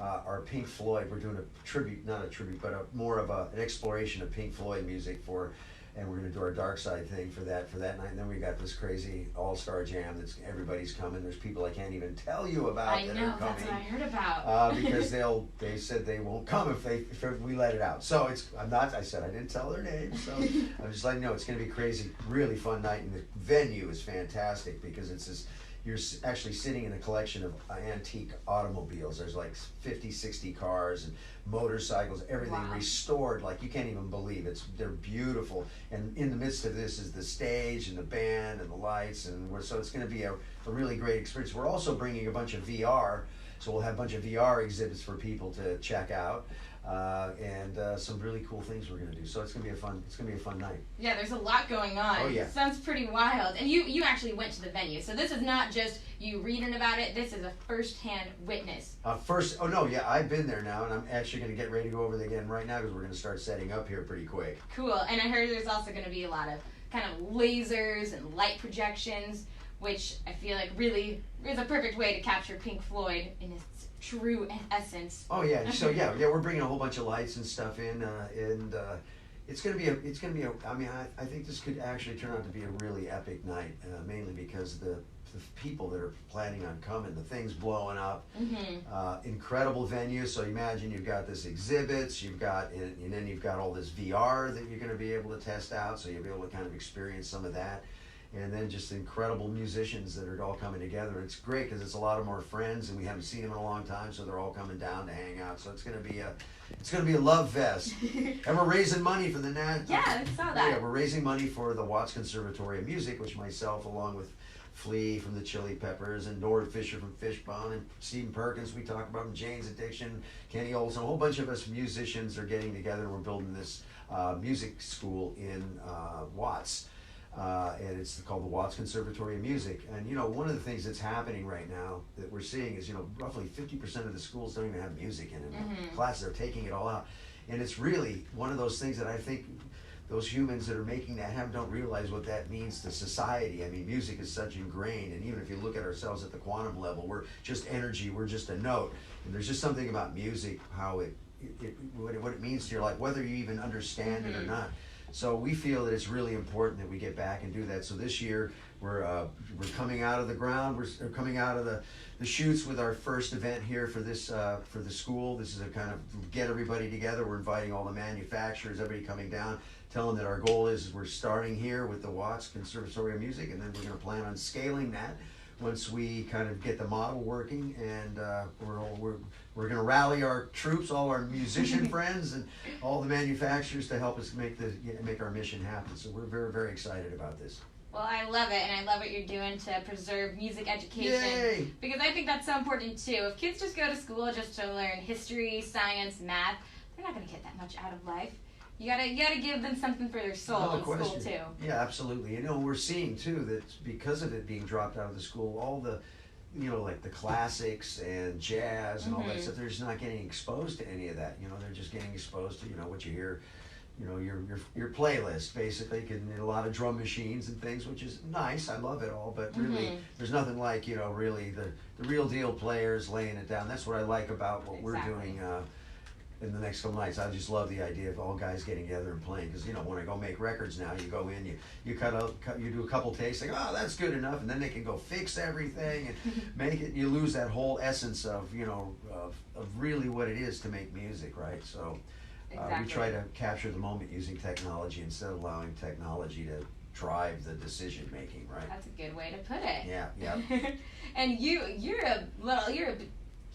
our Pink Floyd. We're doing a tribute, not a tribute, but more of an exploration of Pink Floyd music and we're gonna do our Dark Side thing for that night. And then we got this crazy all-star jam that's everybody's coming. There's people I can't even tell you about I that know, are coming. that's what I heard about. Because they said they won't come if we let it out. So I said I didn't tell their names. So I'm just letting you know it's gonna be crazy, really fun night, and the venue is fantastic because it's this. You're actually sitting in a collection of antique automobiles. There's like 50, 60 cars and motorcycles, everything Wow. restored like you can't even believe. They're beautiful. And in the midst of this is the stage and the band and the lights, so it's going to be a really great experience. We're also bringing a bunch of VR, so we'll have a bunch of VR exhibits for people to check out. And some really cool things we're gonna do. So it's gonna be a fun night. Yeah, there's a lot going on. Oh yeah. Sounds pretty wild. And you actually went to the venue, so this is not just you reading about it. This is a first-hand witness. Oh no, yeah, I've been there now, and I'm actually gonna get ready to go over there again right now because we're gonna start setting up here pretty quick. Cool. And I heard there's also gonna be a lot of kind of lasers and light projections, which I feel like really is a perfect way to capture Pink Floyd in its true essence. Oh yeah, so yeah, we're bringing a whole bunch of lights and stuff in, and it's gonna be I mean, I think this could actually turn out to be a really epic night, mainly because the people that are planning on coming, the thing's blowing up, incredible venue. So imagine you've got this exhibits, and then you've got all this VR that you're gonna be able to test out, so you'll be able to kind of experience some of that. And then just incredible musicians that are all coming together. It's great because it's a lot of more friends, and we haven't seen them in a long time, so they're all coming down to hang out. So it's gonna be a love fest. And we're raising money for the Yeah, I saw that. Yeah, we're raising money for the Watts Conservatory of Music, which myself, along with Flea from the Chili Peppers and Nord Fisher from Fishbone and Stephen Perkins, we talk about him, Jane's Addiction, Kenny Olson, a whole bunch of us musicians are getting together, and we're building this music school in Watts. And it's called the Watts Conservatory of Music. And one of the things that's happening right now that we're seeing is roughly 50% of the schools don't even have music in them. Classes are taking it all out, and it's really one of those things that I think those humans that are making that don't realize what that means to society. I mean, music is such ingrained, and even if you look at ourselves at the quantum level, we're just energy, we're just a note, and there's just something about music, how what it means to your life, whether you even understand it or not. So we feel that it's really important that we get back and do that. So this year we're coming out of the ground. We're coming out of the chutes with our first event here for the school. This is a kind of get everybody together. We're inviting all the manufacturers, everybody coming down, telling that our goal is we're starting here with the Watts Conservatory of Music, and then we're going to plan on scaling that once we kind of get the model working, and we're going to rally our troops, all our musician friends, and all the manufacturers to help us make our mission happen. So we're very, very excited about this. Well, I love it, and I love what you're doing to preserve music education. Yay! Because I think that's so important too. If kids just go to school just to learn history, science, math, they're not going to get that much out of life. You gotta give them something for their soul in school too. Yeah, absolutely. We're seeing too that because of it being dropped out of the school, all the like the classics and jazz and all that stuff, they're just not getting exposed to any of that. They're just getting exposed to what you hear, your playlist basically, and a lot of drum machines and things, which is nice. I love it all, but really there's nothing like really the real deal players laying it down. That's what I like about what we're doing in the next couple nights. I just love the idea of all guys getting together and playing, because when I go make records now, you go in, you you do a couple takes, like, oh, that's good enough, and then they can go fix everything and make it. You lose that whole essence of of really what it is to make music, right? So we try to capture the moment using technology instead of allowing technology to drive the decision making, right? That's a good way to put it. Yeah. And you're a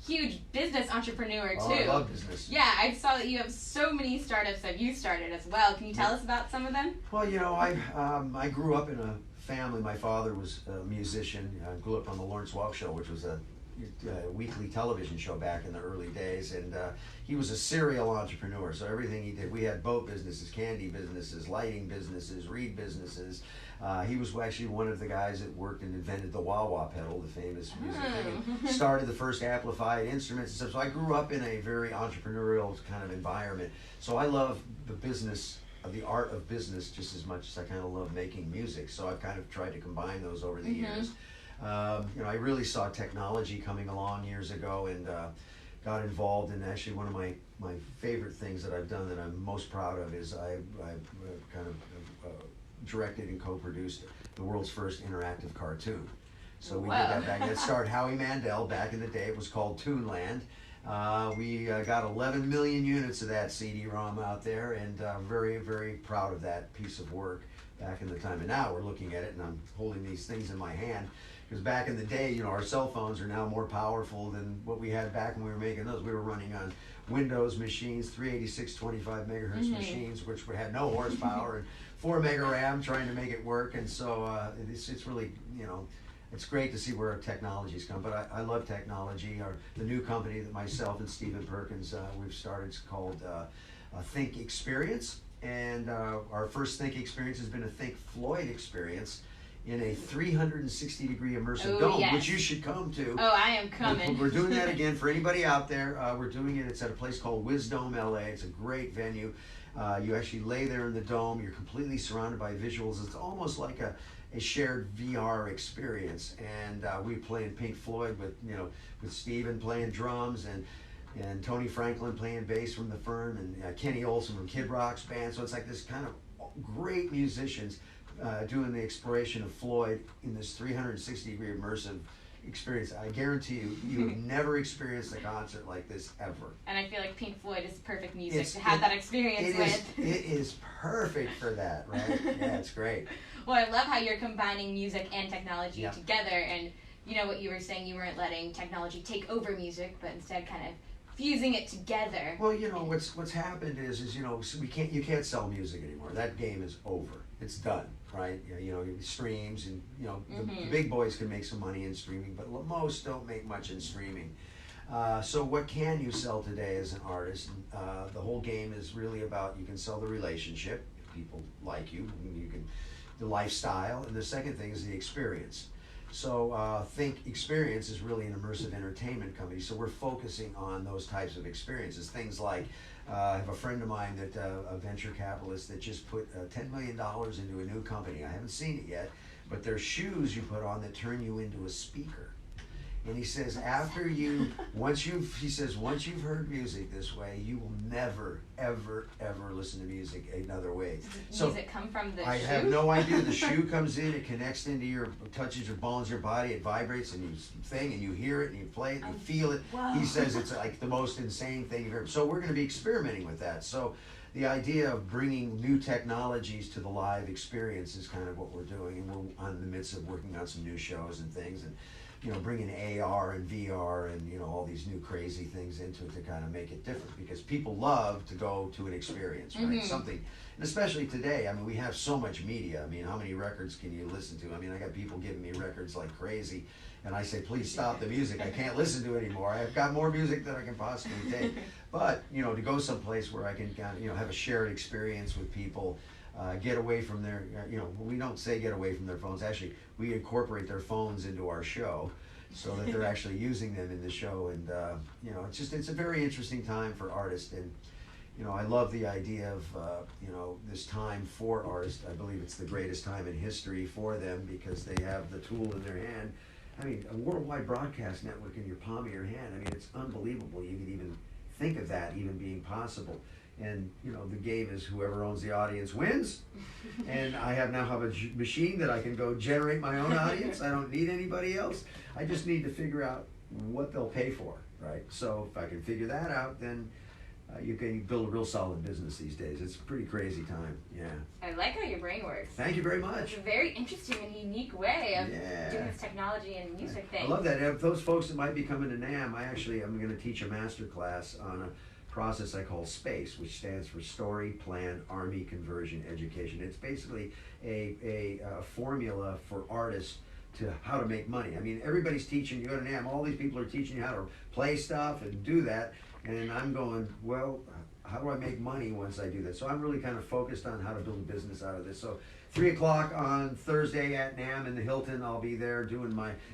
huge business entrepreneur too. Oh, I love business. Yeah, I saw that you have so many startups that you started as well. Can you tell us about some of them? Well, I grew up in a family. My father was a musician. I grew up on the Lawrence Welk Show, which was a weekly television show back in the early days, and he was a serial entrepreneur. So everything he did, we had boat businesses, candy businesses, lighting businesses, reed businesses. He was actually one of the guys that worked and invented the wah-wah pedal, the famous music thing, and started the first amplified instruments and stuff. So I grew up in a very entrepreneurial kind of environment. So I love the business, the art of business, just as much as I kind of love making music. So I've kind of tried to combine those over the years. I really saw technology coming along years ago, and got involved in actually one of my favorite things that I've done that I'm most proud of is I've kind of directed and co-produced the world's first interactive cartoon. So we did that back. That starred Howie Mandel back in the day. It was called Toonland. We got 11 million units of that CD-ROM out there, and very, very proud of that piece of work back in the time. And now we're looking at it, and I'm holding these things in my hand, because back in the day, you know, our cell phones are now more powerful than what we had back when we were making those. We were running on Windows machines, 386 25 megahertz machines, which had no horsepower, and 4 mega RAM trying to make it work. And so it's really, you know, it's great to see where our technology's come. But I love technology. The new company that myself and Stephen Perkins we've started is called Think Experience. And our first Think Experience has been a Think Floyd experience in a 360-degree immersive dome, yes. which you should come to. Oh, I am coming. We're doing that again for anybody out there. We're doing it. It's at a place called Wisdome, LA. It's a great venue. You actually lay there in the dome. You're completely surrounded by visuals. It's almost like a shared VR experience. And we playing Pink Floyd with Stephen playing drums and Tony Franklin playing bass from The Firm, and Kenny Olson from Kid Rock's band. So it's like this kind of great musicians doing the exploration of Floyd in this 360-degree immersive experience. I guarantee you have never experienced a concert like this ever. And I feel like Pink Floyd is perfect music to have that experience with. It is perfect for that, right? Yeah, it's great. Well, I love how you're combining music and technology together, and you know what you were saying, you weren't letting technology take over music, but instead kind of fusing it together. Well, you know, what's happened is you know, you can't sell music anymore. That game is over. It's done, right? You know, streams, and you know, the big boys can make some money in streaming, but most don't make much in streaming. So what can you sell today as an artist? The whole game is really about, you can sell the relationship, if people like you, the lifestyle, and the second thing is the experience. So Think Experience is really an immersive entertainment company. So we're focusing on those types of experiences. Things like, I have a friend of mine that a venture capitalist that just put $10 million into a new company. I haven't seen it yet, but they're shoes you put on that turn you into a speaker. And he says once you've heard music this way, you will never, ever, ever listen to music another way. Does music come from the shoe? I have no idea. The shoe comes in, it connects touches your bones, your body, it vibrates, and you hear it, and you play it, and you feel it. Wow. He says it's like the most insane thing you've ever. So we're going to be experimenting with that. So the idea of bringing new technologies to the live experience is kind of what we're doing, and we're in the midst of working on some new shows and things, and you know, bringing AR and VR and, you know, all these new crazy things into it to kind of make it different, because people love to go to an experience, right? Something, and especially today, I mean, we have so much media. I mean, how many records can you listen to? I mean, I got people giving me records like crazy, and I say, please stop the music. I can't listen to it anymore. I've got more music than I can possibly take. But, you know, to go someplace where I can kind of, you know, have a shared experience with people, get away from their, you know, we don't say get away from their phones. Actually, we incorporate their phones into our show so that they're actually using them in the show. And, you know, it's a very interesting time for artists. And, you know, I love the idea of, you know, this time for artists. I believe it's the greatest time in history for them, because they have the tool in their hand. I mean, a worldwide broadcast network in your palm of your hand. I mean, it's unbelievable you could even think of that even being possible. And, you know, the game is whoever owns the audience wins. And I now have a machine that I can go generate my own audience. I don't need anybody else. I just need to figure out what they'll pay for, right? So if I can figure that out, then you can build a real solid business these days. It's a pretty crazy time, yeah. I like how your brain works. Thank you very much. It's a very interesting and unique way of doing this technology and music thing. I love that. If those folks that might be coming to NAMM, I'm going to teach a master class on a process I call SPACE, which stands for Story, Plan, Army, Conversion, Education. It's basically a formula for artists to how to make money. I mean, everybody's teaching. You go to NAMM, all these people are teaching you how to play stuff and do that, and I'm going, well, how do I make money once I do that? So I'm really kind of focused on how to build a business out of this. So 3 o'clock on Thursday at NAMM in the Hilton, I'll be there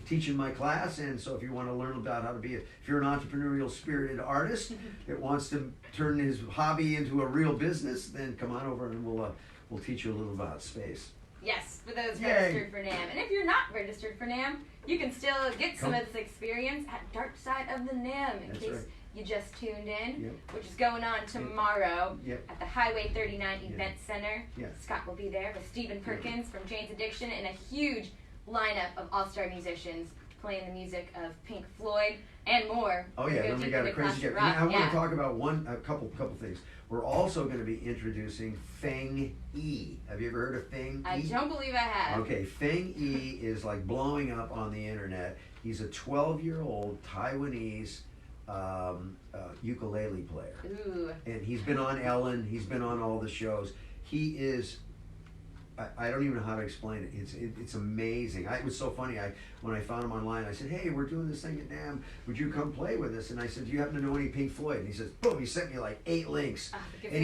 teaching my class. And so if you want to learn about how to if you're an entrepreneurial spirited artist that wants to turn his hobby into a real business, then come on over and we'll teach you a little about space. Yes, for those registered for NAMM. And if you're not registered for NAMM, you can still get some of this experience at Dark Side of the NAMM in case you just tuned in, Yep. which is going on tomorrow Yep. at the Highway 39 Event Center. Yeah. Scott will be there with Stephen Perkins from Jane's Addiction and a huge lineup of all-star musicians playing the music of Pink Floyd and more. Oh yeah, then we got a crazy guest. I want to talk about a couple things. We're also going to be introducing Feng Yi. Have you ever heard of Feng Yi? I don't believe I have. Okay, Feng Yi is like blowing up on the internet. He's a 12-year-old Taiwanese ukulele player. Ooh. And he's been on Ellen. He's been on all the shows. He is. I don't even know how to explain it. It's amazing. It was so funny. When I found him online, I said, "Hey, we're doing this thing at NAMM. Would you come play with us?" And I said, "Do you happen to know any Pink Floyd?" And he says, "Boom!" He sent me like 8 links, and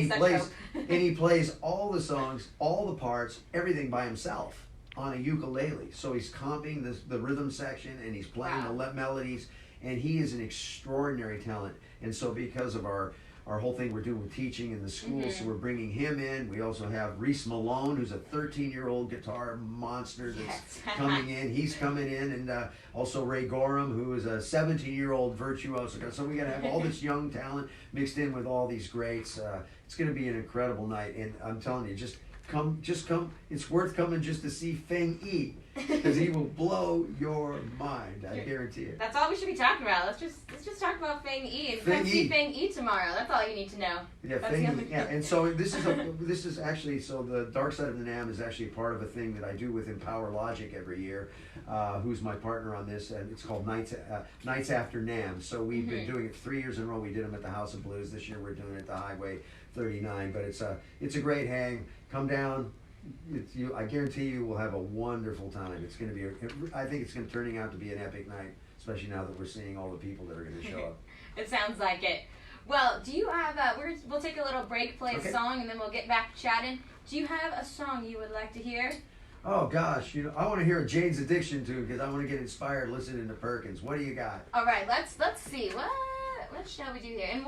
he plays all the songs, all the parts, everything by himself on a ukulele. So he's comping the rhythm section, and he's playing the melodies, and he is an extraordinary talent. And so because of our whole thing we're doing with teaching in the schools, so we're bringing him in. We also have Reese Malone, who's a 13-year-old guitar monster that's coming in. He's coming in, and also Ray Gorham, who is a 17-year-old virtuoso. So we got to have all this young talent mixed in with all these greats. It's going to be an incredible night, and I'm telling you, just come. It's worth coming just to see Feng Yi, because he will blow your mind. I guarantee it. That's all we should be talking about. Let's just talk about Feng Yi and come see Feng Yi tomorrow. That's all you need to know. Yeah, Feng Yi. Yeah, and so this is actually the Dark Side of the Namm is actually part of a thing that I do with Empower Logic every year. Who's my partner on this? And it's called Nights After NAMM. So we've been doing it 3 years in a row. We did them at the House of Blues. This year we're doing it at the Highway 39. But it's a great hang. Come down. I guarantee you will have a wonderful time. It's going to be. I think it's going to turning out to be an epic night, especially now that we're seeing all the people that are going to show up. It sounds like it. Well, do you have? We'll take a little break, play a song, and then we'll get back to chatting. Do you have a song you would like to hear? Oh gosh, I want to hear a Jane's Addiction tune because I want to get inspired listening to Perkins. What do you got? All right, let's see what shall we do here? And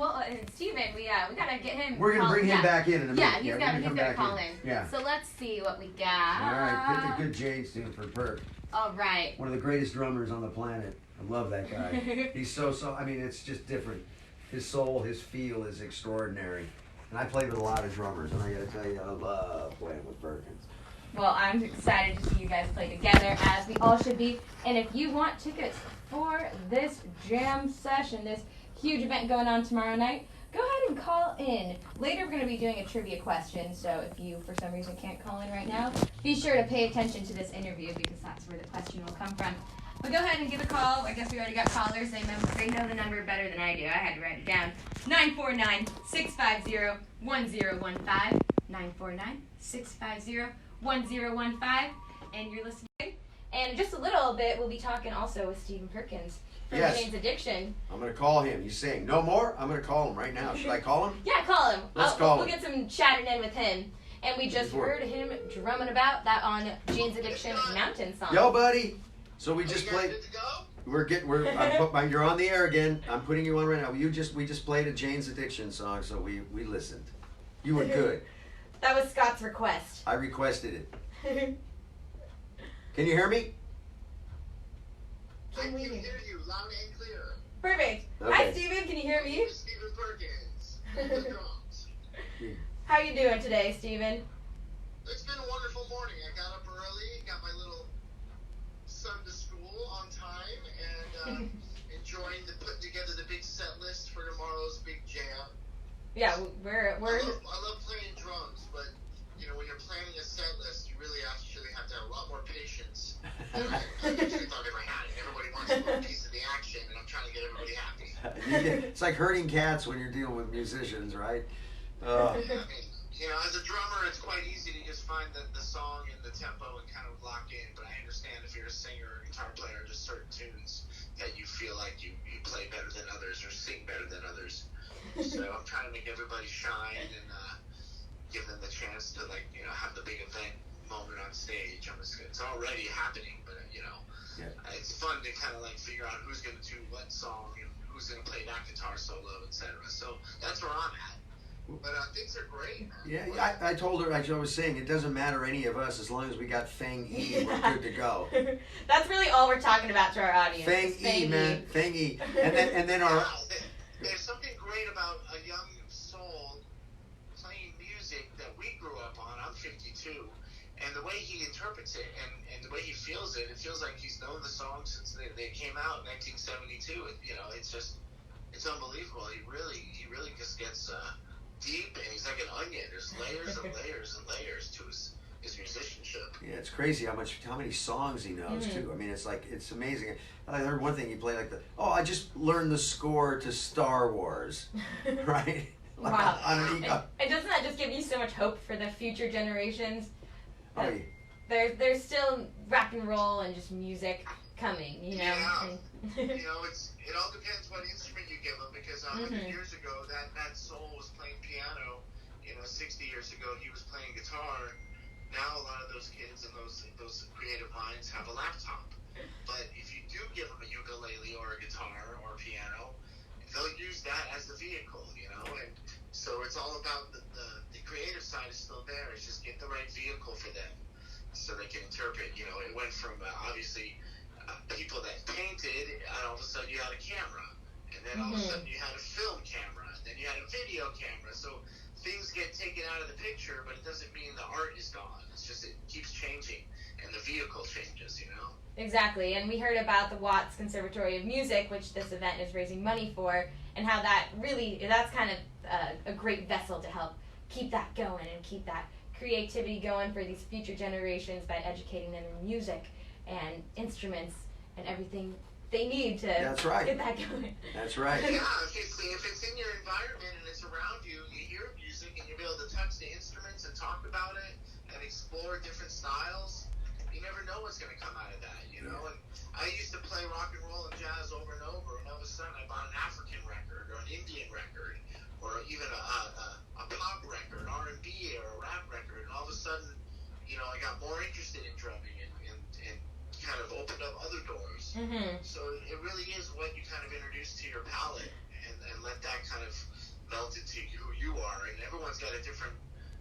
Stephen, we gotta get him. We're gonna bring him back in a minute. Yeah, he's gonna call in. Yeah. So let's see what we got. All right, get the good Jane's tune for Perk. All right. One of the greatest drummers on the planet. I love that guy. He's so. I mean, it's just different. His soul, his feel is extraordinary. And I played with a lot of drummers, and I gotta tell you, I love playing with Perkins. Well, I'm excited to see you guys play together, as we all should be. And if you want tickets for this jam session, this huge event going on tomorrow night, go ahead and call in. Later we're going to be doing a trivia question, so if you for some reason can't call in right now, be sure to pay attention to this interview because that's where the question will come from. But go ahead and give a call. I guess we already got callers. They know the number better than I do. I had to write it down. 949-650-1015. 949-650-1015. And you're listening. And in just a little bit, we'll be talking also with Stephen Perkins from Jane's Addiction. I'm going to call him. He's saying, no more? I'm going to call him right now. Should I call him? Yeah, call him. Let's call him. We'll get some chatting in with him. And we just heard him drumming about that on Jane's Addiction Mountain Song. Yo, buddy. So we just played. You're on the air again. I'm putting you on right now. We just played a Jane's Addiction song, so we listened. You were good. That was Scott's request. I requested it. Can you hear me? I can hear you loud and clear. Perfect. Okay. Hi, Stephen. Can you hear me? Stephen Perkins. The drums. How you doing today, Stephen? It's been a wonderful morning. I got up early, got my little son to school on time, and enjoying putting together the big set list for tomorrow's big jam. Yeah, we're. I love playing drums, but when you're planning a set list, you really actually have to have a lot more patience. I usually thought everybody had it. Everybody wants a little piece of the action, and I'm trying to get everybody happy. It's like herding cats when you're dealing with musicians, right? Yeah, I mean, as a drummer, it's quite easy to just find the song and the tempo and kind of lock in. But I understand if you're a singer or a guitar player, just certain tunes that you feel like you play better than others or sing better than others. So I'm trying to make everybody shine and give them the chance to have the big event moment on stage. It's already happening, but it's fun to kind of figure out who's going to do what song and who's going to play that guitar solo, etc. So that's where I'm at. But things are great, man. Yeah, I told her, like I was saying, it doesn't matter any of us as long as we got Feng Yi, we're good to go. That's really all we're talking about to our audience. Feng Yi, man. Feng Yi. And then our... There's some old, playing music that we grew up on. I'm 52. And the way he interprets it and the way he feels it, it feels like he's known the song since they came out in 1972. It's just, it's unbelievable. He really just gets deep, and he's like an onion. There's layers and layers and layers to his musicianship. Yeah, it's crazy how many songs he knows too. I mean, it's amazing. I heard one thing he played like I just learned the score to Star Wars, right? Like wow. And doesn't that just give you so much hope for the future generations? Oh, yeah. There's still rock and roll and just music coming, you know. Yeah. It all depends what instrument you give him, because 100 years ago that soul was playing piano. 60 years ago he was playing guitar. Now a lot of those kids and those creative minds have a laptop. But if you do give them a ukulele or a guitar or a piano, they'll use that as the vehicle, and so it's all about the creative side is still there. It's just get the right vehicle for them so they can interpret. It went from obviously people that painted, and all of a sudden you had a camera, and then all of a sudden you had a film camera, and then you had a video camera. So things get taken out of the picture, but it doesn't mean the art is gone. It's just it keeps changing, and the vehicle changes. Exactly, and we heard about the Watts Conservatory of Music, which this event is raising money for, and how that's kind of a great vessel to help keep that going and keep that creativity going for these future generations by educating them in music and instruments and everything they need to get that going. That's right. Yeah, if it's in your environment and it's around you, you hear music and you'll be able to touch the instruments and talk about it and explore different styles. You never know what's going to come out of that, And I used to play rock and roll and jazz over and over, and all of a sudden I bought an African record or an Indian record or even a pop record, R&B or a rap record, and all of a sudden, I got more interested in drumming and kind of opened up other doors. So it really is what you kind of introduce to your palate and let that kind of melt into who you are, and everyone's got a different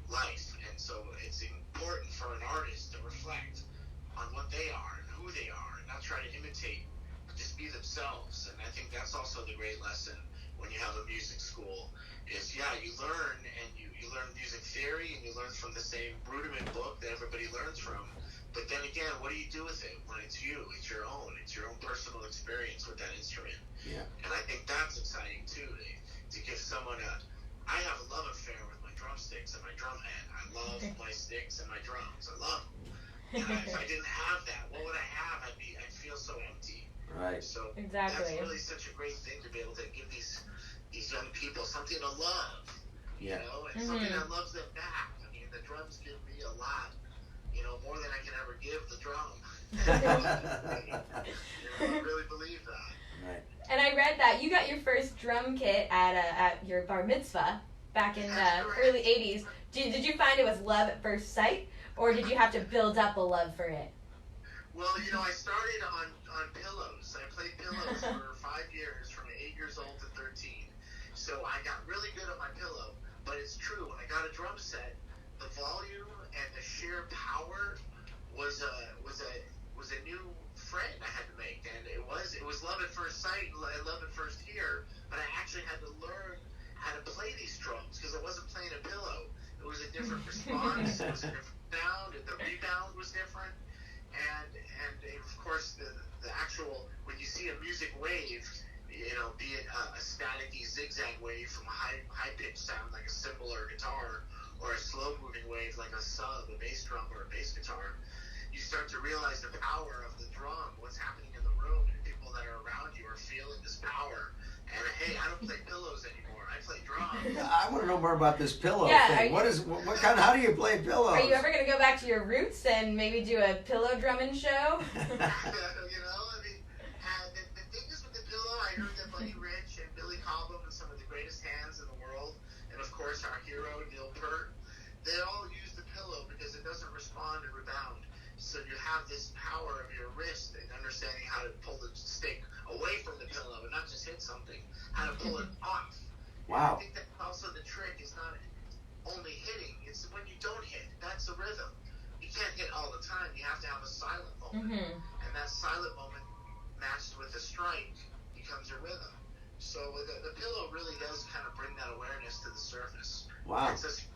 life, and so it's important for an artist to reflect on what they are and who they are, and not try to imitate, just be themselves. And I think that's also the great lesson when you have a music school is, you learn, and you learn music theory, and you learn from the same rudiment book that everybody learns from. But then again, what do you do with it when it's you? It's your own personal experience with that instrument. Yeah. And I think that's exciting too, to give someone I have a love affair with my drumsticks and my drum head. I love my sticks and my drums. I love them. And if I didn't have that, what would I have? I'd feel so empty. Right. So exactly. That's really such a great thing to be able to give these young people something to love. And something that loves them back. I mean, the drums give me a lot. More than I can ever give the drum. I really believe that. Right. And I read that you got your first drum kit at your bar mitzvah back in the early 80s. Did you find it was love at first sight, or did you have to build up a love for it? Well, I started on pillows. I played pillows for 5 years, from 8 years old to 13. So I got really good at my pillow. But it's true, when I got a drum set, the volume and the sheer power was a new friend I had to make, and it was love at first sight, love at first hear. But I actually had to learn how to play these drums because I wasn't playing a pillow. It was a different response. It was a different sound. The rebound was different, and of course the actual, when you see a music wave, be it a staticky zigzag wave from a high pitched sound like a cymbal or a guitar, or a slow moving wave like a sub, a bass drum or a bass guitar, you start to realize the power of the drum, what's happening in the room, and people that are around you are feeling this power. And hey, I don't play pillows anymore. I play drums. I want to know more about this pillow thing. How do you play pillows? Are you ever going to go back to your roots and maybe do a pillow drumming show? The thing is with the pillow, I heard that Buddy Rich and Billy Cobham and some of the greatest hands in the world, and of course our hero Neil Peart, they all use the pillow because it doesn't respond and rebound. So you have this power of your wrist and understanding how to pull the stick away from the pillow and not just hit something, how to pull it off. Wow. And I think that also the trick is not only hitting, it's when you don't hit, that's the rhythm. You can't hit all the time, you have to have a silent moment. And that silent moment matched with a strike becomes your rhythm. So the pillow really does kind of bring that awareness to the surface. Wow.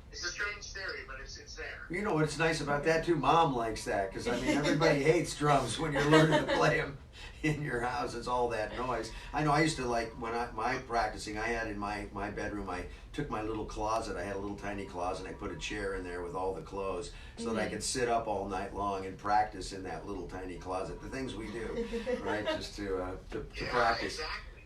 It's a strange theory, but it's there. You know what's nice about that too? Mom likes that because I mean everybody hates drums when you're learning to play them in your house. It's all that noise. I know I used to like when my practicing. I had in my bedroom. I took my little closet. I had a little tiny closet. And I put a chair in there with all the clothes so that I could sit up all night long and practice in that little tiny closet. The things we do, right? Just to practice.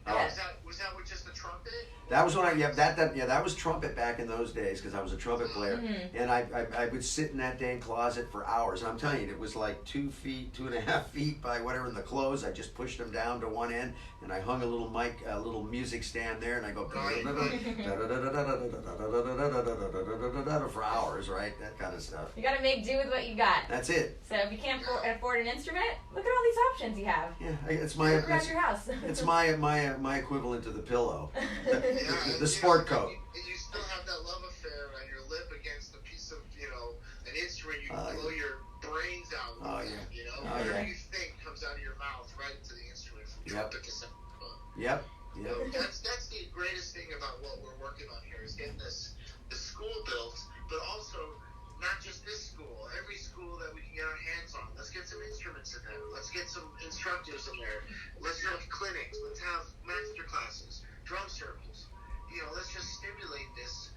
Exactly. Was that with just the trumpet? That was when that was trumpet back in those days because I was a trumpet player, and I would sit in that dang closet for hours. And I'm telling you, it was like 2.5 feet by whatever in the clothes. I just pushed them down to one end, and I hung a little music stand there, and I go for hours, right? That kind of stuff. You got to make do with what you got. That's it. So if you can't afford an instrument, look at all these options you have. Yeah, it's Look around your house. it's my equivalent to the pillow. The sport coat. And you still have that love affair on your lip against a piece of, an instrument you can blow your brains out with. Whatever you think comes out of your mouth right into the instrument from trumpet to saxophone. Yep. So that's the greatest thing about what we're working on here is getting the school built, but also not just this school, every school that we can get our hands on. Let's get some instruments in there. Let's get some instructors in there. Let's have clinics. Let's have master classes, drum circles. Let's just stimulate this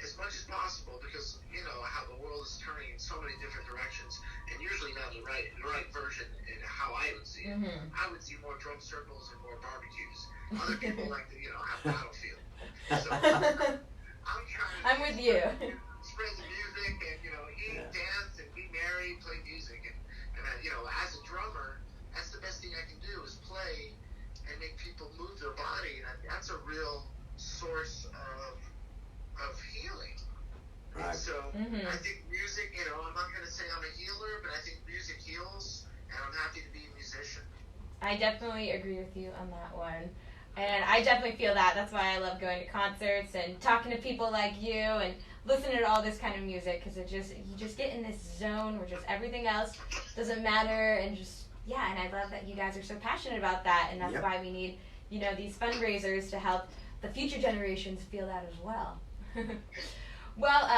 as much as possible because how the world is turning in so many different directions, and usually not the right version in how I would see it. I would see more drum circles and more barbecues. Other people like to have battlefield. So I'm with you. Spread the music and eat, dance, and be merry, play music, and as a drummer, that's the best thing I can do is play and make people move their body, and that's a real source of healing. Right. So I think music, I'm not going to say I'm a healer, but I think music heals, and I'm happy to be a musician. I definitely agree with you on that one. And I definitely feel that. That's why I love going to concerts and talking to people like you and listening to all this kind of music because you just get in this zone where just everything else doesn't matter and and I love that you guys are so passionate about that, and that's why we need these fundraisers to help the future generations feel that as well. Well,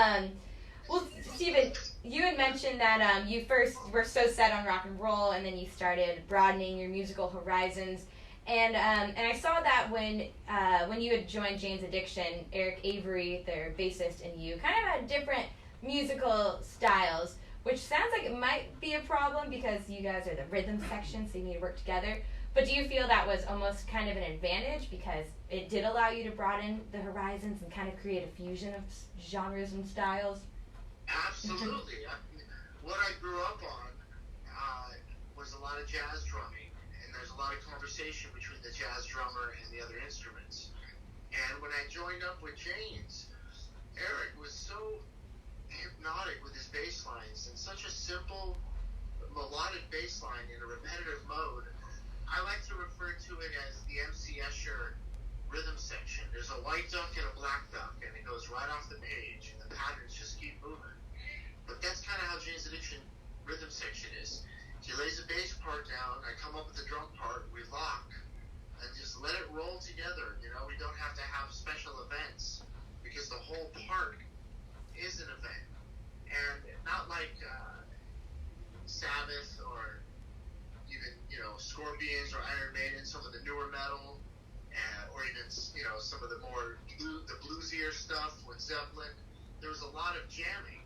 Stephen, you had mentioned that you first were so set on rock and roll, and then you started broadening your musical horizons. And I saw that when you had joined Jane's Addiction, Eric Avery, their bassist, and you kind of had different musical styles, which sounds like it might be a problem because you guys are the rhythm section, so you need to work together. But do you feel that was almost kind of an advantage because it did allow you to broaden the horizons and kind of create a fusion of genres and styles? Absolutely. What I grew up on was a lot of jazz drumming, and there's a lot of conversation between the jazz drummer and the other instruments. And when I joined up with Jane's, Eric was so hypnotic with his bass lines and such a simple melodic bass line in a repetitive mode. I like to refer to it as the MC Escher rhythm section. There's a white duck and a black duck, and it goes right off the page, and the patterns just keep moving. But that's kind of how Jane's Addiction rhythm section is. She lays the bass part down, I come up with the drum part, we lock, and just let it roll together. We don't have to have special events because the whole part is an event. And not like Sabbath or even, Scorpions or Iron Maiden, some of the newer metal, or even, some of the more the bluesier stuff with Zeppelin. There was a lot of jamming.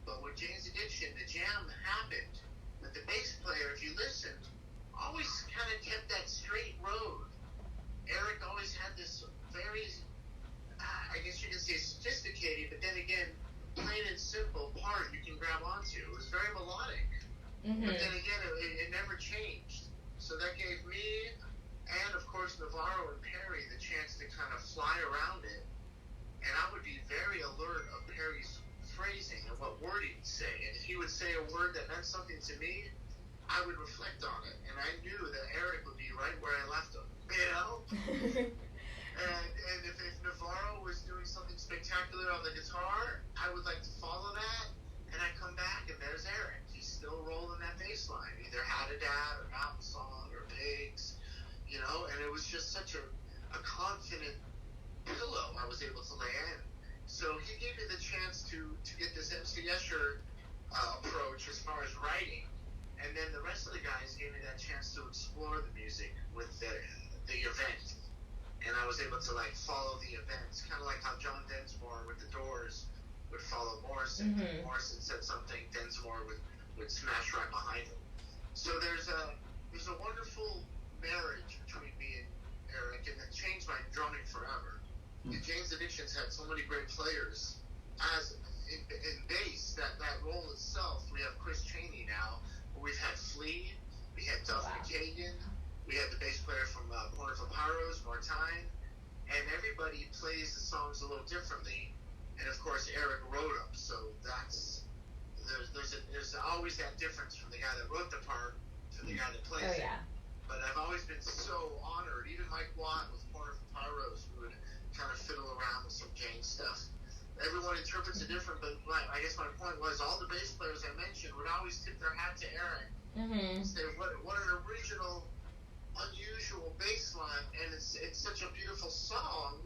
But with Jane's Addiction, the jam happened. But the bass player, if you listened, always kind of kept that straight road. Eric always had this very, I guess you can say sophisticated, but then again, plain and simple part you can grab onto. It was very melodic. But then again, it never changed. So that gave me, and of course Navarro and Perry, the chance to kind of fly around it. And I would be very alert of Perry's phrasing and what word he'd say. And if he would say a word that meant something to me, I would reflect on it. And I knew that Eric would be right where I left him. And if Navarro was doing something spectacular on the guitar, I would like to follow that. And I come back and there's Eric. He's still rolling that bass line. Either Had a Dad or Mountain Song or Pigs. And it was just such a confident pillow I was able to lay in. So he gave me able to like follow the events, kind of like how John Densmore with the Doors would follow Morrison. Morrison said something, Densmore would smash right behind him. So there's a wonderful marriage between me and Eric, and it changed my drumming forever. And Jane's Addictions had so many great players as in bass, that role itself. We have Chris Chaney now, but we've had Flea, we had Duff McKagan, we had the bass player from Corner for Pyros, Martine, and everybody plays the songs a little differently. And of course, Eric wrote them, so there's always that difference from the guy that wrote the part to the guy that plays it. But I've always been so honored. Even Mike Watt with Corner for Pyros would kind of fiddle around with some Jane stuff. Everyone interprets it different, but I guess my point was all the bass players I mentioned would always tip their hat to Eric and say, what an original, unusual bass line, and it's such a beautiful song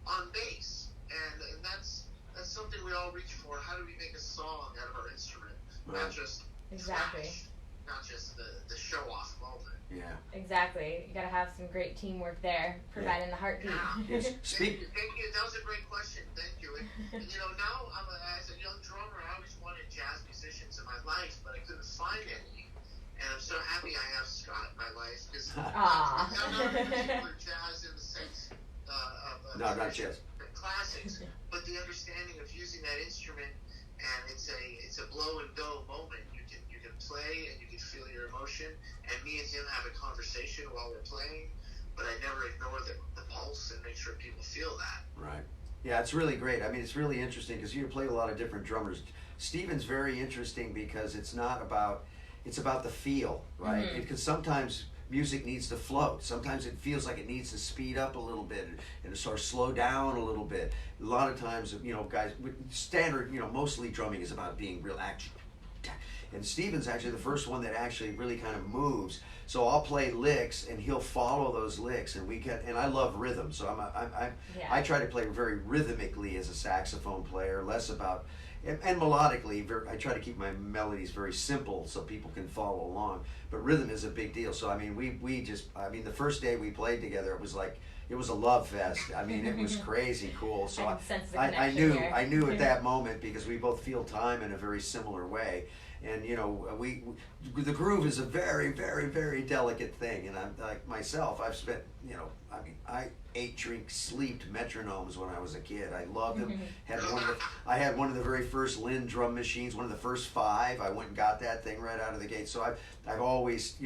on bass, and that's something we all reach for. How do we make a song out of our instrument, not just flash, not just the show off moment. Yeah. Exactly. You gotta have some great teamwork there, providing the heartbeat. Yes. Thank you. That was a great question. Thank you. And now as a young drummer, I always wanted jazz musicians in my life, but I couldn't find any. And I'm so happy I have Scott in my life, because I'm not a particular jazz in the sense of not jazz. The classics, but the understanding of using that instrument, and it's a blow and go moment. You can play and you can feel your emotion, and me and him have a conversation while we're playing, but I never ignore the pulse and make sure people feel that. Right. Yeah, it's really great. I mean, it's really interesting because you play a lot of different drummers. Stephen's very interesting because it's about the feel, right? Because sometimes music needs to float. Sometimes it feels like it needs to speed up a little bit and sort of slow down a little bit. A lot of times, guys, standard, mostly drumming is about being real action. And Stephen's actually the first one that actually really kind of moves. So I'll play licks and he'll follow those licks, and and I love rhythm. So I try to play very rhythmically as a saxophone player, less about and melodically. I try to keep my melodies very simple so people can follow along. But rhythm is a big deal. So I mean, the first day we played together, it was a love fest. I mean, it was crazy cool. So I knew at that moment, because we both feel time in a very similar way. And the groove is a very, very, very delicate thing. And I'm like myself, I've spent, I ate, drink, slept metronomes when I was a kid. I loved them. I had one of the very first Lynn drum machines, one of the first 5. I went and got that thing right out of the gate. So I've always,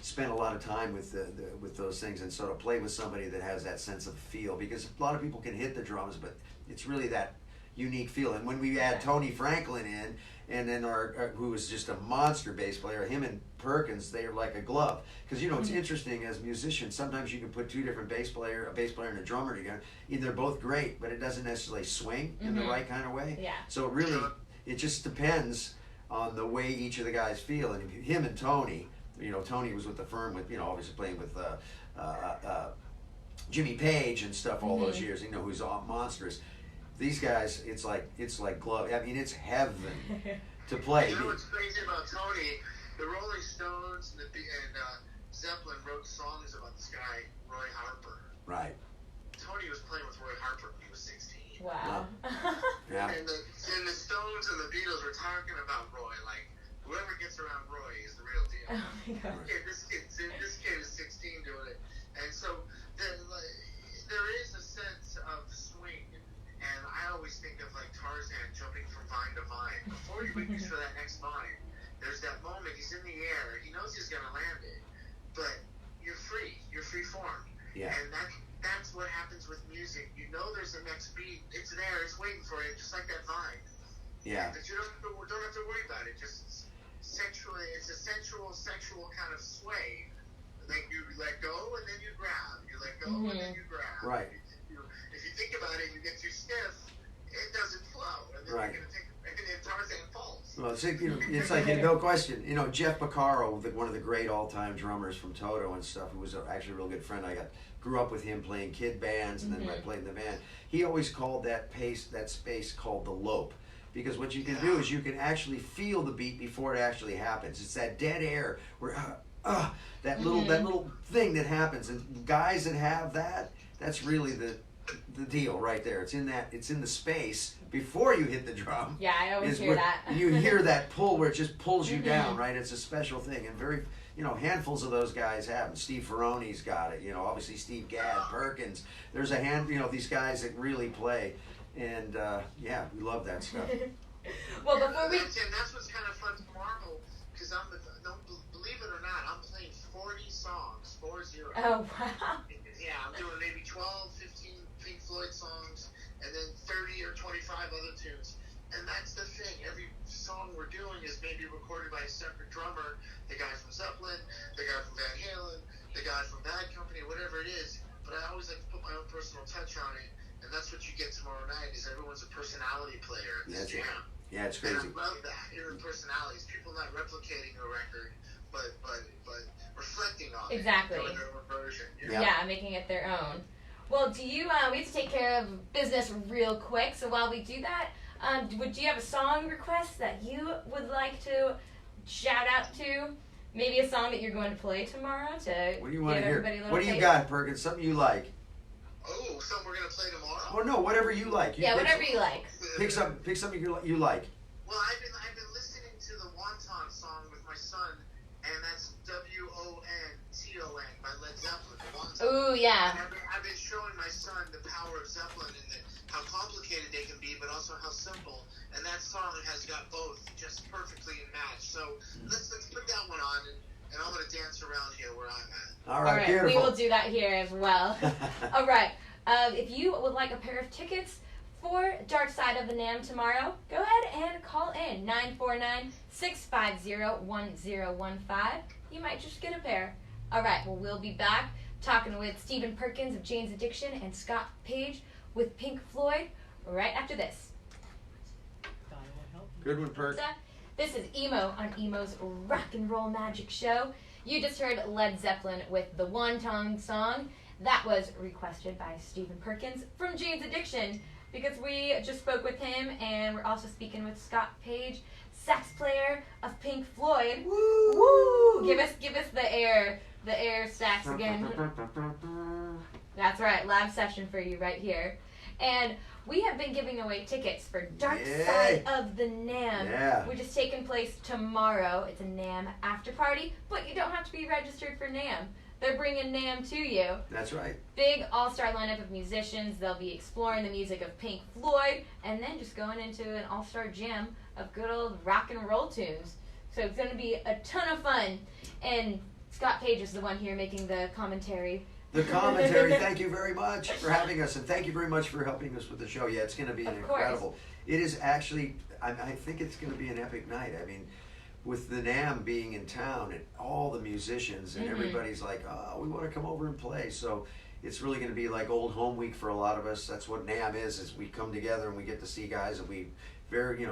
spent a lot of time with those things, and sort of play with somebody that has that sense of feel, because a lot of people can hit the drums, but it's really that unique feel. And when we add Tony Franklin in, and then our who was just a monster bass player, him and Perkins, they are like a glove. Because it's interesting as musicians, sometimes you can put two different a bass player and a drummer together, and they're both great, but it doesn't necessarily swing in the right kind of way. Yeah. So it just depends on the way each of the guys feel. And him and Tony, Tony was with the firm with, obviously playing with Jimmy Page and stuff all those years, who's all monstrous. These guys, it's like glove. I mean, it's heaven to play. What's crazy about Tony? The Rolling Stones and Zeppelin wrote songs about this guy, Roy Harper. Right. Tony was playing with Roy Harper when he was 16. Wow. Yeah. And the Stones and the Beatles were talking about Roy, like, whoever gets around Roy is the real deal. Oh my God. Okay, this kid is 16 doing it. And so there is a sense of swing. And I always think of like Tarzan jumping from vine to vine. Before he reaches for that next vine, there's that moment, he's in the air, he knows he's going to land it, but you're free formed. Yeah. And that's what happens with music. There's the next beat, it's there, it's waiting for you, just like that vine. Yeah. But you don't have to worry about it, just sexually, it's a sexual kind of sway. Like you let go and then you grab, you let go and then you grab. Right. If you think about it, you get too stiff, it doesn't flow, and then you're going to take, and then Tarzan falls. Well, it's like no question. Jeff Beccaro, one of the great all-time drummers from Toto and stuff, who was actually a real good friend. I grew up with him playing kid bands, and then I played in the band. He always called that space called the lope. Because what you can do is you can actually feel the beat before it actually happens. It's that dead air where that little thing that happens, and guys that have that, that's really the deal right there. It's in the space before you hit the drum. Yeah, I always is hear where that. You hear that pull where it just pulls you down, right? It's a special thing, and very, handfuls of those guys have it. Steve Ferrone's got it. Obviously Steve Gadd, Perkins. There's a these guys that really play, and yeah, we love that stuff. Well, before we. And that's what's kind of fun tomorrow, because don't believe it or not, I'm playing 40 songs, 40. Oh, wow. Yeah, I'm doing maybe 12, 15 Pink Floyd songs, and then 30 or 25 other tunes. And that's the thing. Every song we're doing is maybe recorded by a separate drummer, the guy from Zeppelin, the guy from Van Halen, the guy from Bad Company, whatever it is. But I always like to put my own personal touch on it, and that's what you get tomorrow night. Is everyone's a personality player at this jam. Yeah, it's crazy. And I love that. Hearing personalities, people not replicating a record, but reflecting on exactly. it. Doing their own version. Yeah, making it their own. Well, do you? We have to take care of business real quick. So while we do that, do you have a song request that you would like to shout out to? Maybe a song that you're going to play tomorrow to what do you want give to hear? everybody a little What do you taste? got, Perkins? Something you like? Oh, something we're gonna play tomorrow? Oh no, whatever you like. Whatever you like. Pick something you like. Well, I've been listening to the Wonton song with my son, and that's WONTON by Led Zeppelin. Ooh, yeah. And I've been showing my son the power of Zeppelin and how complicated they can be, but also how simple. And that song has got both just perfectly matched. So let's put that one on, and I'm gonna dance around here where I'm at. All right, beautiful. We will do that here as well. All right. If you would like a pair of tickets for Dark Side of the Namm tomorrow, go ahead and call in 949-650-1015. You might just get a pair. All right. Well, we'll be back talking with Stephen Perkins of Jane's Addiction and Scott Page with Pink Floyd right after this. Good one, Perk. This is Emo on Emo's Rock and Roll Magic Show. You just heard Led Zeppelin with the Wonton song. That was requested by Stephen Perkins from Jane's Addiction because we just spoke with him, and we're also speaking with Scott Page, sax player of Pink Floyd. Woo! Woo! Give us the air sax again. That's right, live session for you right here. And we have been giving away tickets for Dark Side of the Namm, which is taking place tomorrow. It's a Namm after party, but you don't have to be registered for Namm. They're bringing Namm to you. That's right. Big all-star lineup of musicians. They'll be exploring the music of Pink Floyd and then just going into an all-star jam of good old rock and roll tunes. So it's going to be a ton of fun. And Scott Page is the one here making the commentary. The commentary. Thank you very much for having us, and thank you very much for helping us with the show. Yeah, it's going to be incredible. It is actually, I think it's going to be an epic night. I mean, with the Namm being in town and all the musicians and everybody's like, oh, we want to come over and play. So it's really going to be like old home week for a lot of us. That's what Namm is we come together and we get to see guys that we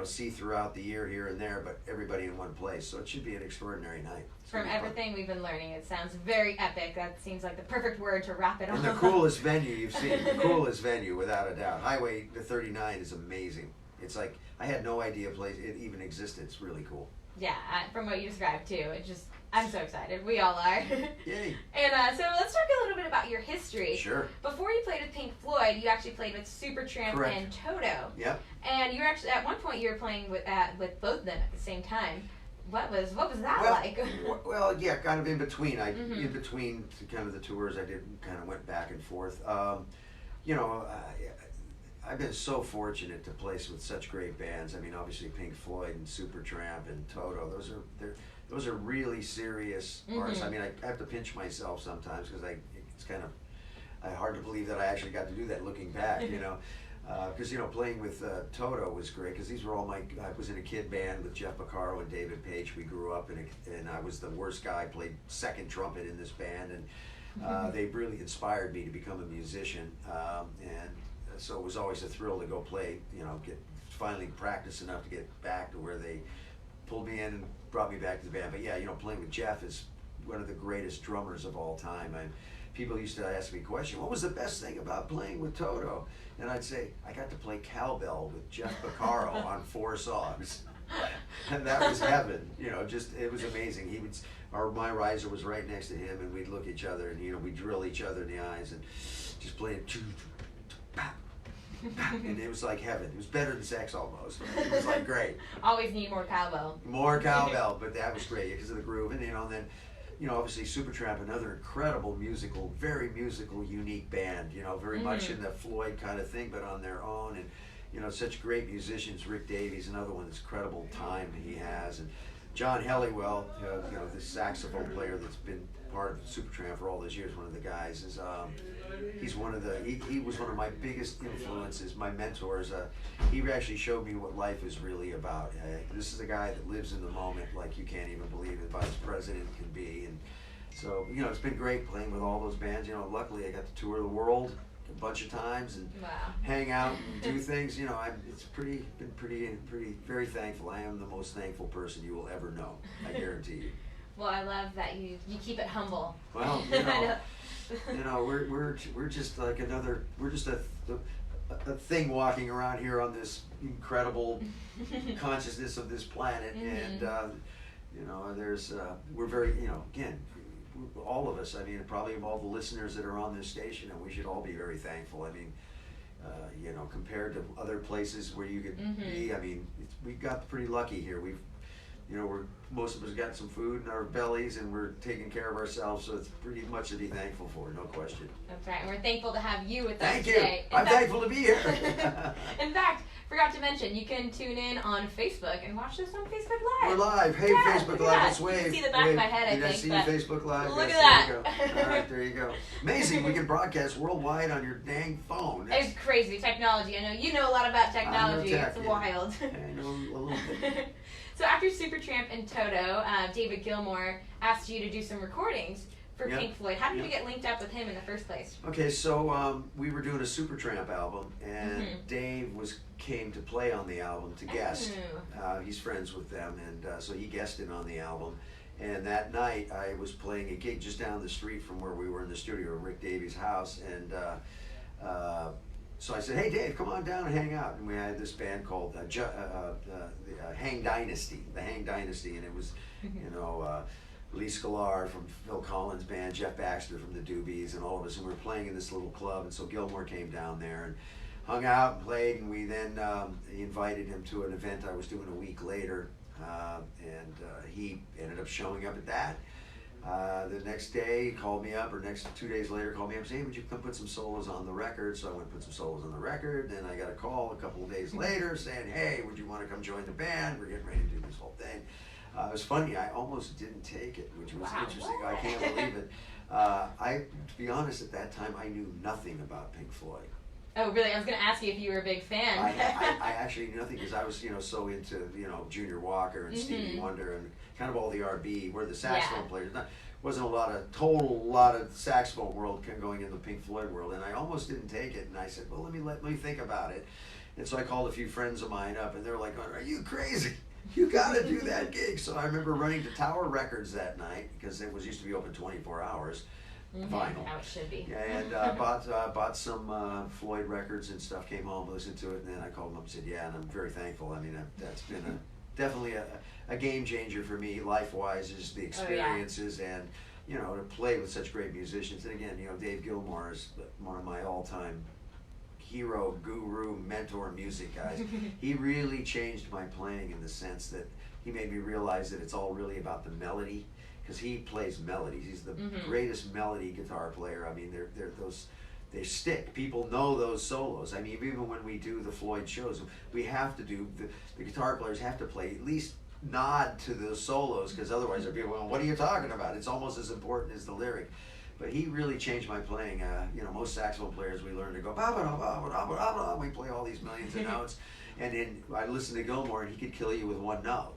see throughout the year here and there, but everybody in one place. So it should be an extraordinary night. From everything we've been learning, it sounds very epic. That seems like the perfect word to wrap it all. And the coolest venue you've seen. The coolest venue, without a doubt. Highway 39 is amazing. It's like, I had no idea it even existed. It's really cool. Yeah, from what you described too. I'm so excited. We all are. Yay. And so let's talk a little bit about your history. Sure. Before you played with Pink Floyd, you actually played with Supertramp and Toto. Yep. And you were actually, at one point, you were playing with both of them at the same time. What was that like? Well, yeah, kind of in between. In between kind of the tours, I kind of went back and forth. I've been so fortunate to play with such great bands. I mean, obviously Pink Floyd and Supertramp and Toto. Those are really serious artists. I mean, I have to pinch myself sometimes because it's kind of hard to believe that I actually got to do that looking back. Because playing with Toto was great because these were all I was in a kid band with Jeff Beccaro and David Page. We grew up and I was the worst guy. Played second trumpet in this band, and they really inspired me to become a musician. And so it was always a thrill to go play. Get finally practice enough to get back to where they pulled me in and brought me back to the band. But yeah, playing with Jeff is one of the greatest drummers of all time. People used to ask me a question, what was the best thing about playing with Toto? And I'd say, I got to play cowbell with Jeff Beccaro on 4 songs. And that was heaven. It was amazing. my riser was right next to him, and we'd look at each other, and we'd drill each other in the eyes, and just play it, and it was like heaven. It was better than sex almost. It was like great. Always need more cowbell. More cowbell, but that was great because of the groove, and then. Obviously Supertramp, another incredible musical, very musical, unique band, very much in the Floyd kind of thing, but on their own, and, such great musicians. Rick Davies, another one that's incredible time he has, and John Helliwell, the saxophone player that's been part of Supertramp for all those years, one of the guys, is he was one of my biggest influences, my mentors. He actually showed me what life is really about. This is a guy that lives in the moment like you can't even believe it, vice president can be. And so, it's been great playing with all those bands. Luckily I got to tour the world a bunch of times and hang out and do things. It's been very thankful. I am the most thankful person you will ever know, I guarantee you. Well, I love that you keep it humble. Well, we're just like we're just a thing walking around here on this incredible consciousness of this planet, and we're very, again, all of us. I mean, probably all the listeners that are on this station, and we should all be very thankful. I mean, compared to other places where you could be, I mean, we got pretty lucky here. Most of us got some food in our bellies, and we're taking care of ourselves, so it's pretty much to be thankful for, no question. That's right, and we're thankful to have you with us today. Thank you. I'm thankful to be here. In fact, forgot to mention, you can tune in on Facebook and watch this on Facebook Live. We're live. Hey, Facebook Live, let's wave. You can see the back of my head, I think. Did I see you Facebook Live? Look yes, at there that. You go. All right, there you go. Amazing, we can broadcast worldwide on your dang phone. It's crazy, technology. I know you know a lot about technology. It's wild. I know a little bit. So after Supertramp and Toto, David Gilmour asked you to do some recordings for Pink Floyd. How did you get linked up with him in the first place? Okay, so we were doing a Supertramp album, and Dave came to play on the album to guest. He's friends with them, and so he guested on the album. And that night, I was playing a gig just down the street from where we were in the studio at Rick Davies' house, and so I said, "Hey, Dave, come on down and hang out." And we had this band called the Hang Dynasty, and it was, Lee Sklar from Phil Collins' band, Jeff Baxter from the Doobies, and all of us, and we were playing in this little club. And so Gilmour came down there and hung out and played, and we then he invited him to an event I was doing a week later, and he ended up showing up at that. The next day he called me up, or 2 days later called me up and said, "Hey, would you come put some solos on the record?" So I went and put some solos on the record. Then I got a call a couple of days later saying, "Hey, would you want to come join the band? We're getting ready to do this whole thing." It was funny, I almost didn't take it, which was interesting. I can't believe it. To be honest, at that time I knew nothing about Pink Floyd. Oh, really? I was going to ask you if you were a big fan. I actually knew nothing because I was, so into, Junior Walker and Stevie Wonder and kind of all the R&B, where the saxophone players. Wasn't a lot of saxophone world going in the Pink Floyd world, and I almost didn't take it. And I said, "Well, let me think about it." And so I called a few friends of mine up, and they're like, "Are you crazy? You got to do that gig." So I remember running to Tower Records that night because it used to be open 24 hours. Vinyl. How it should be. And bought some Floyd records and stuff. Came home, listened to it, and then I called them up and said, "Yeah," and I'm very thankful. I mean, that's been definitely a game changer for me life-wise, is the experiences and to play with such great musicians. And again, Dave Gilmour is one of my all-time hero, guru, mentor music guys. He really changed my playing in the sense that he made me realize that it's all really about the melody, because he plays melodies. He's the greatest melody guitar player. I mean, they stick. People know those solos. I mean, even when we do the Floyd shows, we have to do, the guitar players have to play at least nod to the solos, because otherwise they'll be, "Well, what are you talking about?" It's almost as important as the lyric. But he really changed my playing. Most saxophone players, we learn to go, "Ba ba da ba ba da ba da ba." We play all these millions of notes, and then I listened to Gilmour, and he could kill you with one note.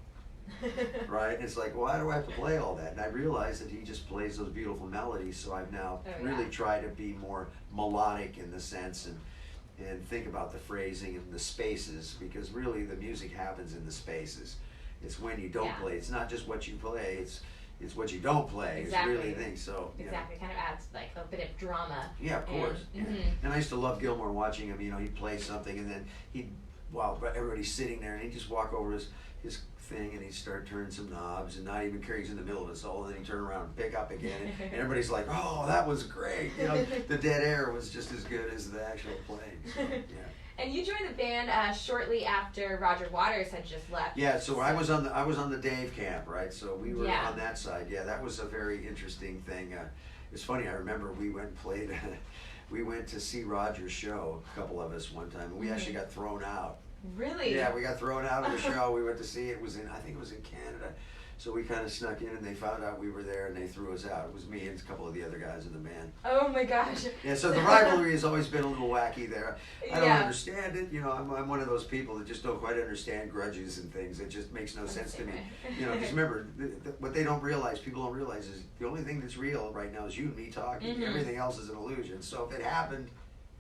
Right? And it's like, why do I have to play all that? And I realized that he just plays those beautiful melodies, so I've now really tried to be more melodic in the sense, and think about the phrasing and the spaces, because really the music happens in the spaces. It's when you don't play. It's not just what you play, it's what you don't play. Exactly. It's really the thing. So exactly, kind of adds like a bit of drama. Yeah, of course. And I used to love Gilmour, watching him. He'd play something, and then he'd while everybody's sitting there, and he'd just walk over his thing, and he'd start turning some knobs, and not even care he's in the middle of a solo, and then he'd turn around and pick up again, and everybody's like, oh, that was great. You know, the dead air was just as good as the actual playing. So, yeah. And you joined the band shortly after Roger Waters had just left. Yeah, so I was on the Dave camp, right? So we were on that side. Yeah, that was a very interesting thing. It's funny. I remember we went and played. We went to see Roger's show, a couple of us one time, and we actually got thrown out. Really? Yeah, we got thrown out of the show. We went to see it. I think it was in Canada. So we kind of snuck in, and they found out we were there, and they threw us out. It was me and a couple of the other guys in the band. Oh my gosh. Yeah, so the rivalry has always been a little wacky there. I don't Yeah. understand it. You know, I'm one of those people that just don't quite understand grudges and things. It just makes no sense to me. You know, because remember, what they don't realize, people don't realize, is the only thing that's real right now is you and me talking. Mhm. Everything else is an illusion. So if it happened,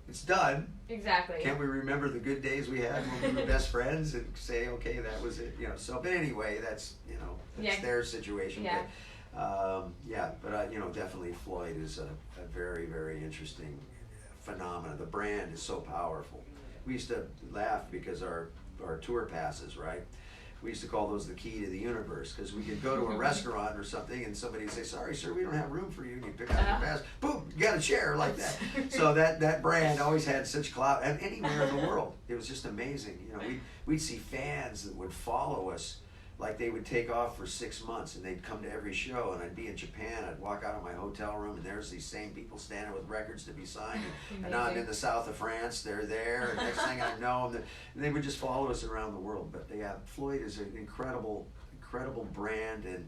it's done. Exactly. Can't we remember the good days we had when we were best friends and say, okay, that was it, you know? So, but anyway, that's, you know, it's their situation. Yeah. But you know, definitely Floyd is a very, very interesting phenomenon. The brand is so powerful. We used to laugh because our tour passes, right? We used to call those the key to the universe, because we could go to a restaurant or something and somebody would say, sorry sir, we don't have room for you, and you pick out your pass, boom, you got a chair like that. So that brand always had such clout, and anywhere in the world. It was just amazing. You know, we'd see fans that would follow us, like they would take off for 6 months and they'd come to every show, and I'd be in Japan, I'd walk out of my hotel room and there's these same people standing with records to be signed, and now I'm in the south of France, they're there, and next thing I know, and they would just follow us around the world. But Floyd is an incredible brand and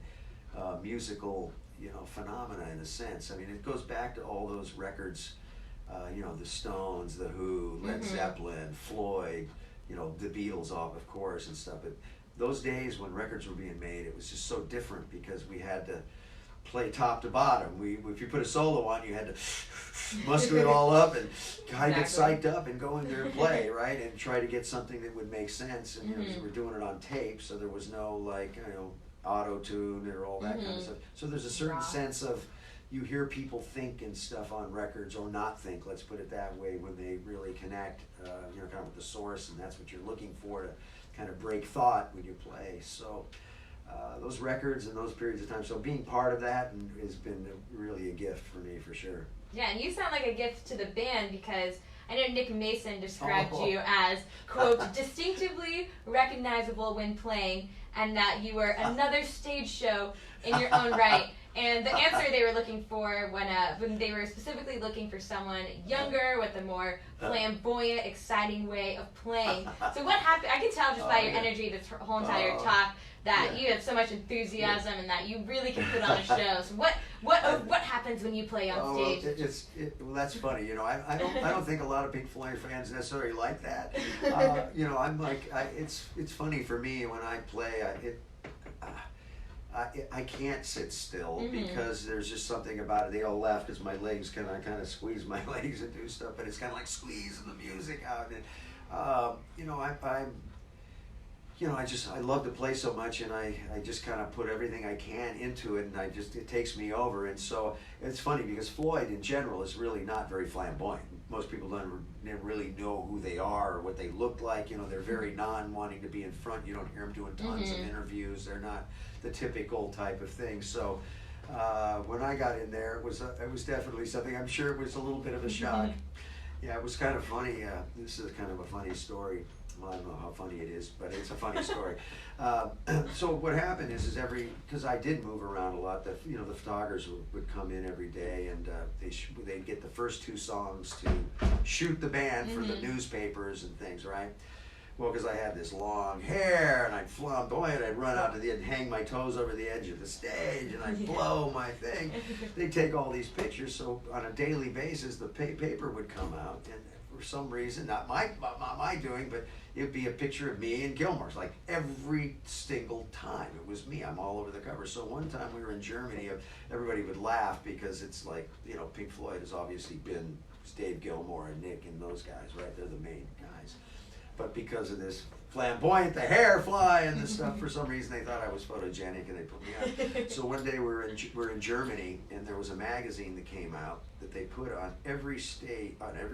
musical, you know, phenomena in a sense. I mean, it goes back to all those records, you know, the Stones, the Who, Led Zeppelin, Floyd, you know, the Beatles, of course, and stuff. But those days when records were being made, it was just so different because we had to play top to bottom. If you put a solo on, you had to muster it all up and kind of get psyched up and go in there and play, right? And try to get something that would make sense. And you know, 'cause we're doing it on tape, so there was no, like, you know, auto-tune or all that kind of stuff. So there's a certain sense of, you hear people think and stuff on records, or not think, let's put it that way, when they really connect, you know, kind of with the source, and that's what you're looking for to kind of break thought when you play. So those records and those periods of time, so being part of that has been really a gift for me, for sure. Yeah, and you sound like a gift to the band, because I know Nick Mason described you as, quote, distinctively recognizable when playing, and that you were another stage show in your own right. And the answer they were looking for when they were specifically looking for someone younger with a more flamboyant, exciting way of playing. So what happened? I can tell just by your energy this whole entire talk that you have so much enthusiasm and that you really can put on a show. So what happens when you play on stage? Well, that's funny. You know, I don't think a lot of Pink Floyd fans necessarily like that. You know, I'm like, it's funny for me when I play. I can't sit still because there's just something about it. They all laugh because my legs kind of squeeze my legs and do stuff, but it's kind of like squeezing the music out. And you know, I love to play so much, and I just kind of put everything I can into it, and it takes me over. And so it's funny because Floyd in general is really not very flamboyant. Most people never really know who they are or what they look like. You know, they're very non-wanting to be in front. You don't hear them doing tons of interviews. They're not the typical type of thing. So when I got in there, it was definitely something. I'm sure it was a little bit of a shock. Yeah, it was kind of funny. This is kind of a funny story. Well, I don't know how funny it is, but it's a funny story. So what happened is because I did move around a lot. The photographers would come in every day, and they'd get the first 2 songs to shoot the band for the newspapers and things, right? Well, because I had this long hair, and I'd flamboyant, I'd run out to the end, hang my toes over the edge of the stage, and I'd blow my thing. They'd take all these pictures, so on a daily basis, the paper would come out, and for some reason, not my doing, but it'd be a picture of me and Gilmore's, like every single time. It was me. I'm all over the cover. So one time we were in Germany, everybody would laugh because it's like, you know, Pink Floyd has obviously been Dave Gilmour and Nick and those guys, right? They're the main guys. But because of this flamboyant, the hair fly and this stuff, for some reason they thought I was photogenic and they put me on. So one day we're in Germany, and there was a magazine that came out that they put on every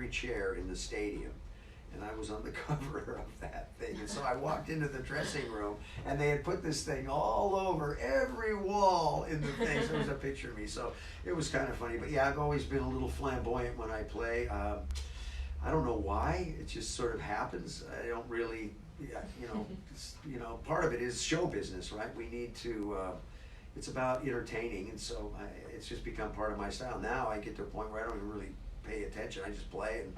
chair in the stadium. And I was on the cover of that thing. thing. And so I walked into the dressing room, and they had put this thing all over every wall in the thing. So there was a picture of me. So it was kind of funny. But yeah, I've always been a little flamboyant when I play. I don't know why. It just sort of happens. I don't really, part of it is show business, right? We need to. It's about entertaining, and so it's just become part of my style. Now I get to a point where I don't even really pay attention. I just play, and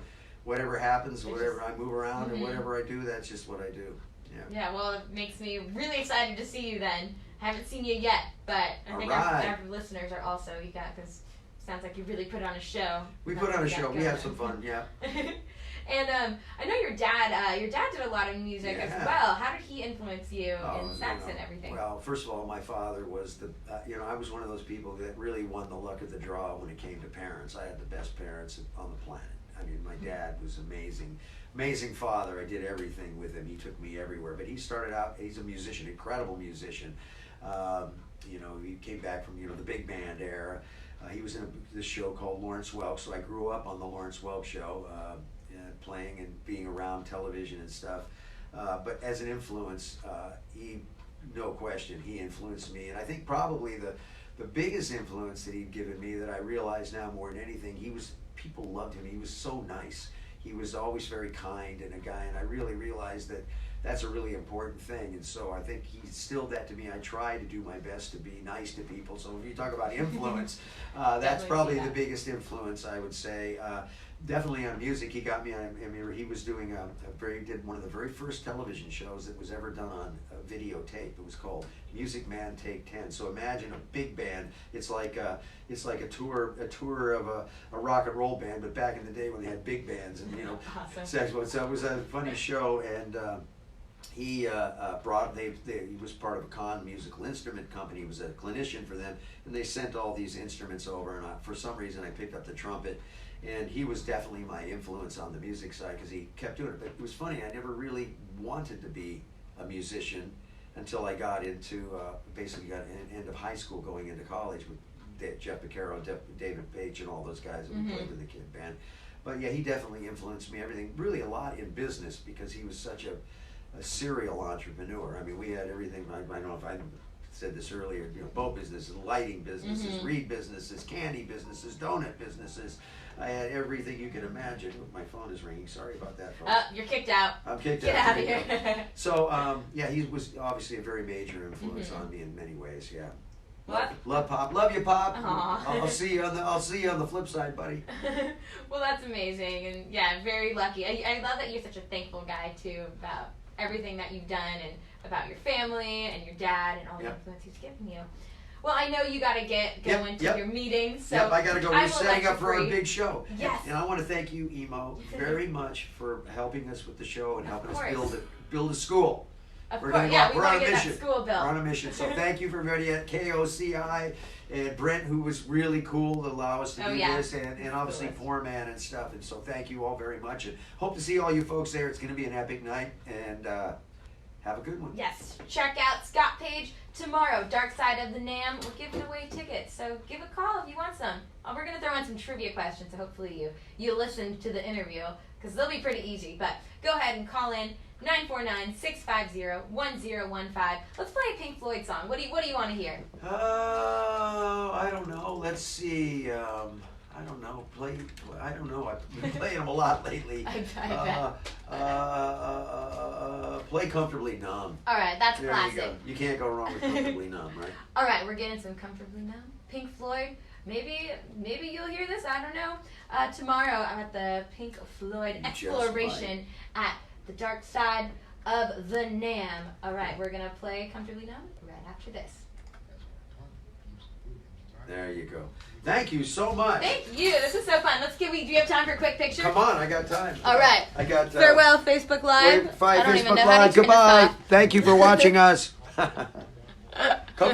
whatever happens, whatever I move around, and whatever I do, that's just what I do. Yeah. Yeah. Well, it makes me really excited to see you then. I haven't seen you yet, but I think our listeners are also. You got this. Sounds like you really put on a show. We put on a show. We had some fun. Yeah. And I know your dad. Your dad did a lot of music as well. How did he influence you in sex and everything? Well, first of all, my father was I was one of those people that really won the luck of the draw when it came to parents. I had the best parents on the planet. I mean, my dad was amazing, amazing father. I did everything with him. He took me everywhere. But he started out. He's a musician, incredible musician. He came back from the big band era. He was in this show called Lawrence Welk. So I grew up on the Lawrence Welk show. Playing and being around television and stuff, but as an influence, no question, he influenced me. And I think probably the biggest influence that he'd given me that I realize now more than anything, people loved him. He was so nice. He was always very kind and a guy, and I really realized that that's a really important thing. And so I think he instilled that to me. I try to do my best to be nice to people. So if you talk about influence, that's probably the biggest influence, I would say. Definitely on music, he got me. I remember he was doing did one of the very first television shows that was ever done on videotape. It was called Music Man Take 10. So imagine a big band. It's like a tour of a rock and roll band, but back in the day when they had big bands and awesome. So it was a funny show, and he he was part of a Conn musical instrument company. He was a clinician for them, and they sent all these instruments over, and for some reason I picked up the trumpet. And he was definitely my influence on the music side because he kept doing it. But it was funny, I never really wanted to be a musician until I got into, basically got an end of high school going into college with Jeff Beccaro, David Page, and all those guys that we played with the kid band. But yeah, he definitely influenced me, everything, really a lot in business because he was such a serial entrepreneur. I mean, we had everything, I don't know if I said this earlier, boat businesses, lighting businesses, reed businesses, candy businesses, donut businesses. I had everything you can imagine. My phone is ringing. Sorry about that, folks. You're kicked out. I'm kicked out. Get out of here. So, he was obviously a very major influence on me in many ways. Yeah. What? Love Pop. Love you, Pop. Aww. I'll see you on the flip side, buddy. Well, that's amazing, and yeah, very lucky. I love that you're such a thankful guy too about everything that you've done and about your family and your dad and all the influence he's given you. Well, I know you got to get going to your meeting, so I got to go. We're setting up for our big show. Yes. And I want to thank you, Emo, very much for helping us with the show and helping us build a school. Of course, we want to get that school built. We're on a mission. So thank you for everybody at KOCI and Brent, who was really cool to allow us to do this, and obviously Foreman and stuff. And so thank you all very much, and hope to see all you folks there. It's going to be an epic night, and have a good one. Yes. Check out Scott Page tomorrow, Dark Side of the Namm. We're giving away tickets, so give a call if you want some. We're going to throw in some trivia questions, so hopefully you listen to the interview, because they'll be pretty easy. But go ahead and call in 949-650-1015. Let's play a Pink Floyd song. What do you want to hear? I don't know. Let's see. I don't know. I don't know. I've been playing them a lot lately. I bet. Play Comfortably Numb. All right, that's there classic. You go. You can't go wrong with Comfortably Numb, right? All right, we're getting some Comfortably Numb. Pink Floyd. Maybe you'll hear this. I don't know. Tomorrow I'm at the Pink Floyd Exploration at the Dark Side of the Namm. All right, we're gonna play Comfortably Numb right after this. There you go. Thank you so much. Thank you. This is so fun. Do you have time for a quick picture? Come on, I got time. All right. I got farewell Facebook Live. Facebook Live. Goodbye. Thank you for watching us. Come to our